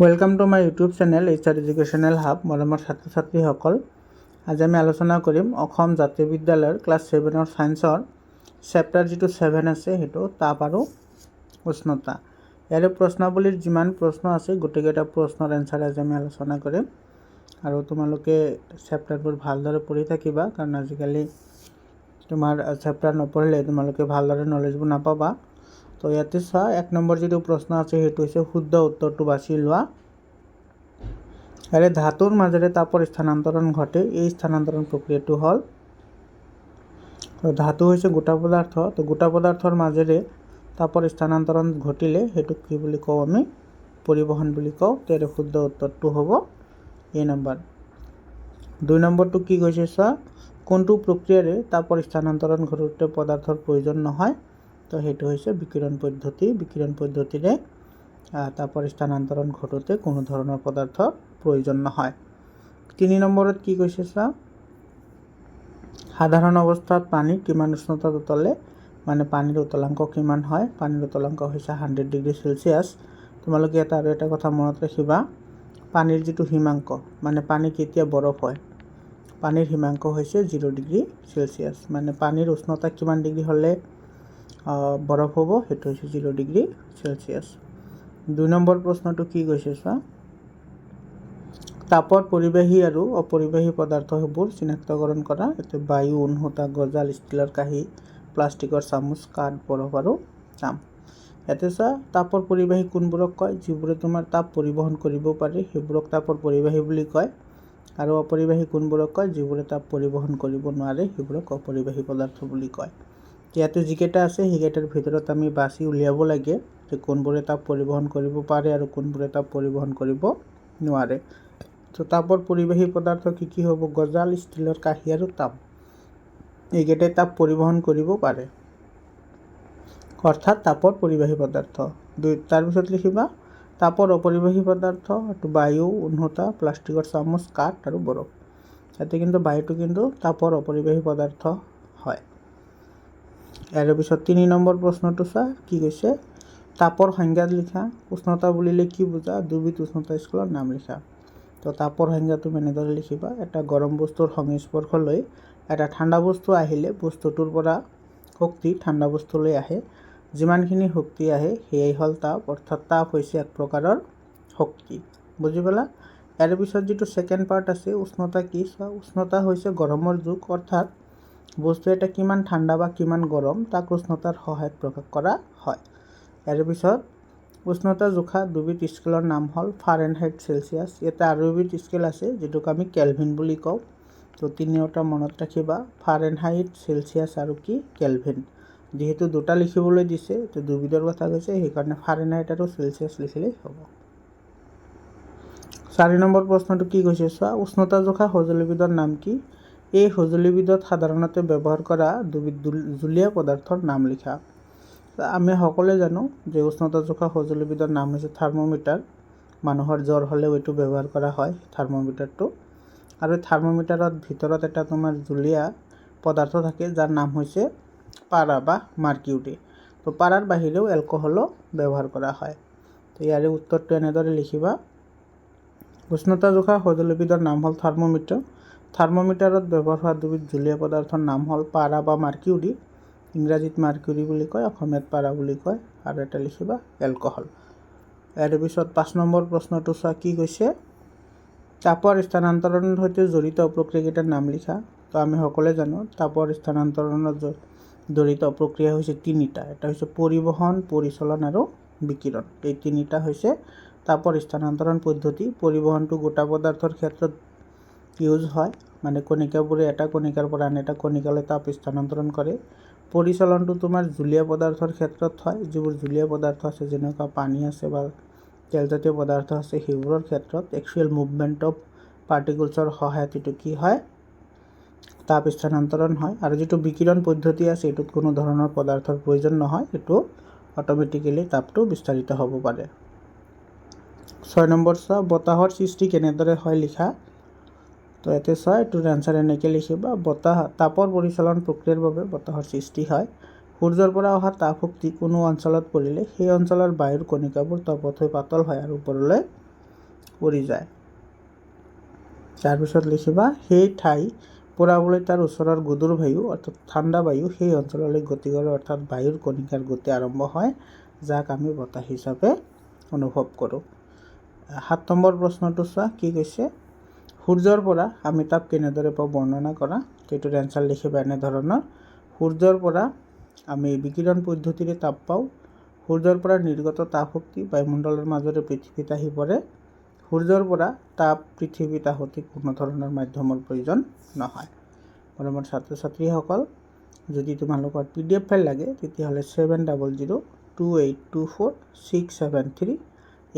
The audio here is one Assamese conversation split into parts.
Welcome to my YouTube channel HR educational hub. মৰমৰ ছাত্ৰ ছাত্ৰীসকল, আজি আমি আলোচনা কৰিম অসম জাতীয় বিদ্যালয়ৰ ক্লাছ 7ৰ ছায়েন্সৰ চেপ্টাৰ যিটো 7 আছে সেইটো তাপ আৰু উষ্ণতা। ইয়াৰে প্ৰশ্নাৱলীৰ যিমান প্ৰশ্ন আছে গোটেইকেইটা প্ৰশ্নৰ এনচাৰ আজি আমি আলোচনা কৰিম আৰু তোমালোকে চেপ্টাৰবোৰ ভালদৰে পঢ়ি থাকিবা, কাৰণ আজিকালি তোমাৰ চেপ্টাৰ নপঢ়িলে তোমালোকে ভালদৰে নলেজবোৰ নাপাবা। তো ইয়াতে চোৱা, 1 নম্বৰ যিটো প্ৰশ্ন আছে সেইটো হৈছে শুদ্ধ উত্তৰটো বাছি লোৱা। ইয়াৰে ধাতুৰ মাজেৰে তাপৰ স্থানান্তৰণ ঘটে, এই স্থানান্তৰণ প্ৰক্ৰিয়াটো হ'ল ধাতু হৈছে গোটা পদাৰ্থ। তো গোটা পদাৰ্থৰ মাজেৰে তাপৰ স্থানান্তৰণ ঘটিলে সেইটোক কি বুলি কওঁ? আমি পৰিবহণ বুলি কওঁ। ইয়াৰে শুদ্ধ উত্তৰটো হ'ব এ নম্বৰ। 2 নম্বৰটো কি কৈছে চোৱা, কোনটো প্ৰক্ৰিয়াৰে তাপৰ স্থানান্তৰণ ঘটোতে পদাৰ্থৰ প্ৰয়োজন নহয়? তো সেইটো হৈছে বিকিৰণ পদ্ধতি। বিকিৰণ পদ্ধতিৰে তাপৰ স্থানান্তৰণ ঘটোতে কোনো ধৰণৰ পদাৰ্থৰ প্ৰয়োজন নহয়। 3 নম্বৰত কি কৈছে চোৱা, সাধাৰণ অৱস্থাত পানী কিমান উষ্ণতাত উতলে? মানে পানীৰ উতলাংক কিমান হয়? পানীৰ উতলাংক হৈছে 100 ডিগ্ৰী চেলচিয়াছ। তোমালোকে আৰু এটা কথা মনত ৰাখিবা, পানীৰ যিটো হিমাংক, মানে পানী কেতিয়া বৰফ হয়, পানীৰ হিমাংক হৈছে 0 ডিগ্ৰী চেলচিয়াছ। মানে পানীৰ উষ্ণতা কিমান ডিগ্ৰী হ'লে বৰফ হ'ব? সেইটো হৈছে 0 ডিগ্ৰী চেলচিয়াছ। 2 নম্বৰ প্ৰশ্নটো কি কৈছে চোৱা, তাপৰ পৰিবাহী আৰু অপৰিবাহী পদাৰ্থবোৰ চিনাক্তকৰণ কৰা। এতিয়া বায়ু, উষ্ণতা, গজাল, ষ্টীলৰ কাঁহী, প্লাষ্টিকৰ চামুচ, কাঠ, বৰফ আৰু তাম। ইয়াতে চোৱা, তাপৰ পৰিবাহী কোনবোৰক কয়? যিবোৰে তোমাৰ তাপ পৰিবহণ কৰিব পাৰে সেইবোৰক তাপৰ পৰিবাহী বুলি কয়। আৰু অপৰিবাহী কোনবোৰক কয়? যিবোৰে তাপ পৰিবহণ কৰিব নোৱাৰে সেইবোৰক অপৰিবাহী পদাৰ্থ বুলি কয়। ইয়াতে যিকেইটা আছে সেইকেইটাৰ ভিতৰত আমি বাছি উলিয়াব লাগে যে কোনবোৰে তাপ পৰিবহণ কৰিব পাৰে আৰু কোনবোৰে তাপ পৰিবহণ কৰিব নোৱাৰে। তো তাপৰ পৰিবাহী পদাৰ্থ কি কি হ'ব? গজাল, ষ্টীলৰ কাঁহী আৰু তাম, এইকেইটাই তাপ পৰিবহণ কৰিব পাৰে, অৰ্থাৎ তাপৰ পৰিবাহী পদাৰ্থ। তাৰপিছত লিখিবা তাপৰ অপৰিবাহী পদাৰ্থ, এইটো বায়ু, উষ্ণতা, প্লাষ্টিকৰ চামুচ, কাঠ আৰু বৰফ। ইয়াতে কিন্তু বায়ুটো কিন্তু তাপৰ অপৰিবাহী পদাৰ্থ হয়। ইয়াৰ পিছত 3 নম্বৰ প্ৰশ্নটো চোৱা, কি কৈছে, তাপৰ সংজ্ঞা লিখা। উষ্ণতা বুলিলে কি বুজা? দুবিধ উষ্ণতা স্কেলৰ নাম লিখা। তো তাপৰ সংজ্ঞা তুমি এনেদৰে লিখিবা, এটা গৰম বস্তুৰ সংস্পৰ্শলৈ এটা ঠাণ্ডা বস্তু আহিলে বস্তুটোৰ পৰা শক্তি ঠাণ্ডা বস্তুলৈ আহে। যিমানখিনি শক্তি আহে সেয়াই হ'ল তাপ, অৰ্থাৎ তাপ হৈছে এক প্ৰকাৰৰ শক্তি। বুজি পালা? ইয়াৰ পিছত যিটো ছেকেণ্ড পাৰ্ট আছে, উষ্ণতা কি? চোৱা, উষ্ণতা হৈছে গৰমৰ জোখ, অৰ্থাৎ বস্তু এটা কিমান ঠাণ্ডা বা কিমান গৰম তাক উষ্ণতাৰ সহায়ত প্ৰকাশ কৰা হয়। ইয়াৰ পিছত উষ্ণতা জোখা দুবিধ স্কেলৰ নাম হ'ল ফাৰেনহাইট, চেলচিয়াছ। ইয়াতে আৰু এবিধ স্কেল আছে যিটোক আমি কেলভিন বুলি কওঁ। তো তিনিওটা মনত ৰাখিবা, ফাৰেনহাইট, চেলচিয়াছ আৰু কি কেলভিন। যিহেতু দুটা লিখিবলৈ দিছে তো দুবিধৰ কথা কৈছে, সেইকাৰণে ফাৰেনহাইট আৰু চেলচিয়াছ লিখিলেই হ'ব। 4 নম্বৰ প্ৰশ্নটো কি কৈছে চোৱা, উষ্ণতা জোখা সঁজুলিবিধৰ নাম কি? এই সঁজুলিবিধত সাধাৰণতে ব্যৱহাৰ কৰা দুবিধ জুলীয়া পদাৰ্থৰ নাম লিখা। আমি সকলোৱে জানো যে উষ্ণতা জোখা সঁজুলিবিধৰ নাম হৈছে থাৰ্মোমিটাৰ। মানুহৰ জ্বৰ হ'লেও এইটো ব্যৱহাৰ কৰা হয়, থাৰ্মোমিটাৰটো। আৰু থাৰ্মোমিটাৰৰ ভিতৰত এটা তোমাৰ জুলীয়া পদাৰ্থ থাকে যাৰ নাম হৈছে পাৰা বা মাৰ্কিউৰি। তো পাৰাৰ বাহিৰেও এলকহলো ব্যৱহাৰ কৰা হয়। তো ইয়াৰে উত্তৰটো এনেদৰে লিখিবা, উষ্ণতা জোখা সঁজুলিবিধৰ নাম হ'ল থাৰ্মোমিটাৰ। থাৰ্মোমিটাৰত ব্যৱহাৰ হোৱা দুবিধ জুলীয়া পদাৰ্থৰ নাম হ'ল পাৰা বা মাৰ্কিউৰি। ইংৰাজীত মাৰ্কিউৰি বুলি কয়, অসমীয়াত পাৰা বুলি কয়। আৰু এটা লিখিবা এলকহল। ইয়াৰ পিছত 5 নম্বৰ প্ৰশ্নটো চোৱা, কি কৈছে, তাপৰ স্থানান্তৰণৰ সৈতে জড়িত প্ৰক্ৰিয়াকেইটাৰ নাম লিখা। তো আমি সকলোৱে জানো তাপৰ স্থানান্তৰণত জড়িত প্ৰক্ৰিয়া হৈছে 3টা। এটা হৈছে পৰিবহণ, পৰিচলন আৰু বিকিৰণ। এই 3টা হৈছে তাপৰ স্থানান্তৰণ পদ্ধতি। পৰিবহণটো গোটা পদাৰ্থৰ ক্ষেত্ৰত ইউজ হয়, মানে কণিকাবোৰে এটা কণিকাৰ পৰা আন এটা কণিকালৈ তাপ স্থানান্তৰণ কৰে। পৰিচলনটো তোমাৰ জুলীয়া পদাৰ্থৰ ক্ষেত্ৰত হয়, যিবোৰ জুলীয়া পদাৰ্থ আছে যেনেকুৱা পানী আছে বা তেলজাতীয় পদাৰ্থ আছে সেইবোৰৰ ক্ষেত্ৰত একচুৱেল মুভমেণ্ট অফ পাৰ্টিকলছৰ সহায়ত এইটো কি হয়? তাপ স্থানান্তৰণ হয়। আৰু যিটো বিকিৰণ পদ্ধতি আছে এইটোত কোনো ধৰণৰ পদাৰ্থৰ প্ৰয়োজন নহয়, এইটো অট'মেটিকেলি তাপটো বিস্তাৰিত হ'ব পাৰে। 6 নম্বৰ চোৱা, বতাহৰ সৃষ্টি কেনেদৰে হয় লিখা। তো ইয়াতে চোৱা, এইটোৰ এনচাৰ এনেকৈ লিখিবা, তাপৰ পৰিচালন প্ৰক্ৰিয়াৰ বাবে বতাহৰ সৃষ্টি হয়। সূৰ্যৰ পৰা অহা তাপ শক্তি কোনো অঞ্চলত পৰিলে সেই অঞ্চলৰ বায়ুৰ কণিকাবোৰ তাপত হৈ পাতল হয় আৰু ওপৰলৈ উৰি যায়। তাৰপিছত লিখিবা সেই ঠাই পোৰাবলৈ তাৰ ওচৰৰ গধুৰ বায়ু অৰ্থাৎ ঠাণ্ডা বায়ু সেই অঞ্চললৈ গতি কৰে, অৰ্থাৎ বায়ুৰ কণিকাৰ গতি আৰম্ভ হয়, যাক আমি বতাহ হিচাপে অনুভৱ কৰোঁ। 7 নম্বৰ প্ৰশ্নটো চোৱা কি কৈছে, সূৰ্যৰ পৰা আমি তাপ কেনেদৰে পাওঁ বৰ্ণনা কৰা। এইটোৰ এনচাৰ লিখিবা এনেধৰণৰ, সূৰ্যৰ পৰা আমি বিকিৰণ পদ্ধতিৰে তাপ পাওঁ। সূৰ্যৰ পৰা নিৰ্গত তাপ শক্তি বায়ুমণ্ডলৰ মাজেৰে পৃথিৱীত আহি পৰে। সূৰ্যৰ পৰা তাপ পৃথিৱীত আহোঁতে কোনো ধৰণৰ মাধ্যমৰ প্ৰয়োজন নহয়। মৰমৰ ছাত্ৰ ছাত্ৰীসকল, যদি তোমালোকৰ PDF ফাইল লাগে তেতিয়াহ'লে 7002824673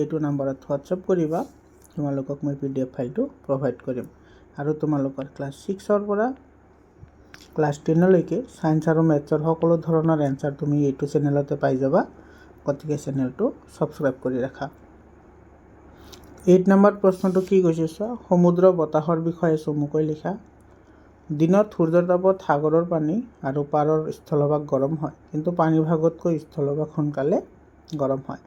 এইটো নম্বৰত হোৱাটছআপ কৰিবা। তোমালোকক মই PDF ফাইলটো প্ৰভাইড কৰিম। আৰু তোমালোকৰ ক্লাছ 6ৰ পৰা ক্লাছ 10লৈকে ছায়েন্স আৰু মেথছৰ সকলো ধৰণৰ এনচাৰ তুমি এইটো চেনেলতে পাই যাবা। গতিকে চেনেলটো ছাবস্ক্ৰাইব কৰি ৰাখা। 8 নম্বৰ প্ৰশ্নটো কি কৈছে চোৱা, সমুদ্ৰ বতাহৰ বিষয়ে চমুকৈ লিখা। দিনত সূৰ্যৰ তাপত সাগৰৰ পানী আৰু পাৰৰ স্থলভাগ গৰম হয়, কিন্তু পানীভাগতকৈ স্থলভাগ সোনকালে গৰম হয়।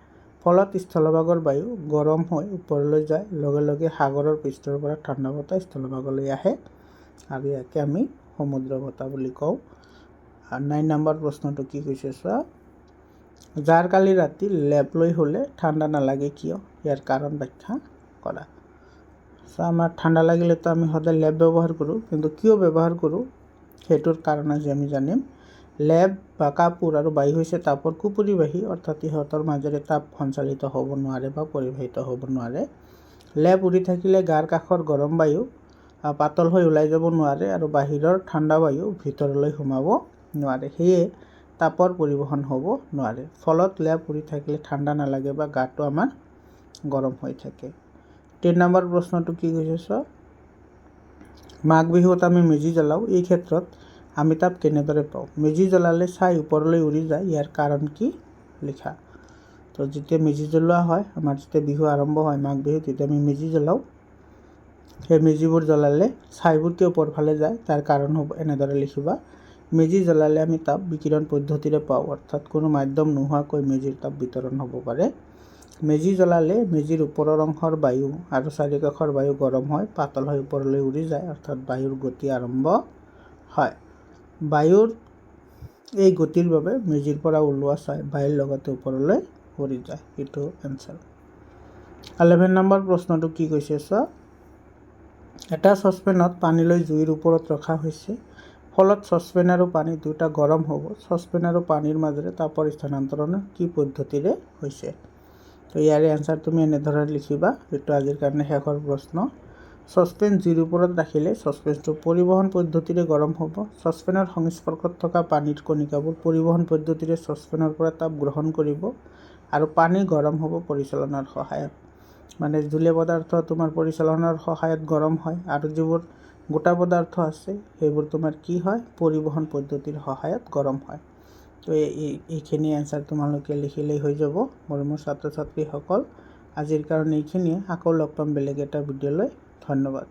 ফলত স্থলভাগৰ বায়ু গৰম হৈ ওপৰলৈ যায়, লগে লগে সাগৰৰ পৃষ্ঠৰ পৰা ঠাণ্ডা বতাহ স্থলভাগলৈ আহে, আৰু ইয়াকে আমি সমুদ্ৰ বতাহ বুলি কওঁ। 9 নম্বৰ প্ৰশ্নটো কি কৈছে চোৱা, যাৰ কালি ৰাতি লেপ লৈ শুলে ঠাণ্ডা নালাগে কিয়, ইয়াৰ কাৰণ ব্যাখ্যা কৰা। আমাৰ ঠাণ্ডা লাগিলেতো আমি সদায় লেপ ব্যৱহাৰ কৰোঁ, কিন্তু কিয় ব্যৱহাৰ কৰোঁ সেইটোৰ কাৰণ আজি আমি জানিম। লেপ বা কাপোৰ আৰু বায়ু হৈছে তাপৰ কুপৰিবাহী, অৰ্থাৎ ইহঁতৰ মাজেৰে তাপ সঞ্চালিত হ'ব নোৱাৰে বা পৰিবাহিত হ'ব নোৱাৰে। লেপ উৰি থাকিলে গাৰ কাষৰ গৰম বায়ু পাতল হৈ ওলাই যাব নোৱাৰে, আৰু বাহিৰৰ ঠাণ্ডা বায়ু ভিতৰলৈ সোমাব নোৱাৰে, সেয়ে তাপৰ পৰিবহণ হ'ব নোৱাৰে। ফলত লেপ উৰি থাকিলে ঠাণ্ডা নালাগে বা গাটো আমাৰ গৰম হৈ থাকে। 10 নম্বৰ প্ৰশ্নটো কি কৈছে চোৱা, মাঘ বিহুত আমি মেজি জ্বলাওঁ, এই ক্ষেত্ৰত আমি তাপ কেনেদৰে পাওঁ। মেজি জ্বলালে ছাই ওপৰলৈ উৰি যায়, ইয়াৰ কাৰণ কি লিখা। তো যেতিয়া মেজি জ্বলোৱা হয়, আমাৰ যেতিয়া বিহু আৰম্ভ হয় মাঘ বিহু, তেতিয়া আমি মেজি জ্বলাওঁ। সেই মেজিবোৰ জ্বলালে ছাইবোৰ কিয় ওপৰ ফালে যায়, তাৰ কাৰণ হ'ব এনেদৰে লিখিবা। মেজি জ্বলালে আমি তাপ বিকিৰণ পদ্ধতিৰে পাওঁ, অৰ্থাৎ কোনো মাধ্যম নোহোৱাকৈ মেজিৰ তাপ বিতৰণ হ'ব পাৰে। মেজি জ্বলালে মেজিৰ ওপৰৰ অংশৰ বায়ু আৰু চাৰিওকাষৰ বায়ু গৰম হয়, পাতল হৈ ওপৰলৈ উৰি যায়, অৰ্থাৎ বায়ুৰ গতি আৰম্ভ হয়। বায়ুৰ এই গতিৰ বাবে মেজিৰ পৰা ওলোৱা ছাই বায়ুৰ লগতে ওপৰলৈ উৰি যায়, এইটো এনচাৰ। 11 নম্বৰ প্ৰশ্নটো কি কৈছে চোৱা, এটা চচপেনত পানী লৈ জুইৰ ওপৰত ৰখা হৈছে, ফলত চচপেন আৰু পানী দুটা গৰম হ'ব। চচপেন আৰু পানীৰ মাজেৰে তাপৰ স্থানান্তৰণ কি পদ্ধতিৰে হৈছে। তো ইয়াৰে এনচাৰ তুমি এনেদৰে লিখিবা, এইটো আজিৰ কাৰণে শেষৰ প্ৰশ্ন। চচপেন জুইৰ ওপৰত ৰাখিলে চচপেনটো পৰিবহণ পদ্ধতিৰে গৰম হ'ব। চচপেনৰ সংস্পৰ্শত থকা পানীৰ কণিকাবোৰ পৰিবহণ পদ্ধতিৰে চচপেনৰ পৰা তাপ গ্ৰহণ কৰিব, আৰু পানী গৰম হ'ব পৰিচালনাৰ সহায়ত। মানে জুলীয় পদাৰ্থ তোমাৰ পৰিচালনাৰ সহায়ত গৰম হয়, আৰু যিবোৰ গোটা পদাৰ্থ আছে সেইবোৰ তোমাৰ কি হয়, পৰিবহণ পদ্ধতিৰ সহায়ত গৰম হয়। তো এইখিনি এনচাৰ তোমালোকে লিখিলেই হৈ যাব। মৰমৰ ছাত্ৰ ছাত্ৰীসকল, আজিৰ কাৰণে এইখিনিয়ে। আকৌ লগ পাম বেলেগ এটা ভিডিঅ'লৈ। ধন্যবাদ।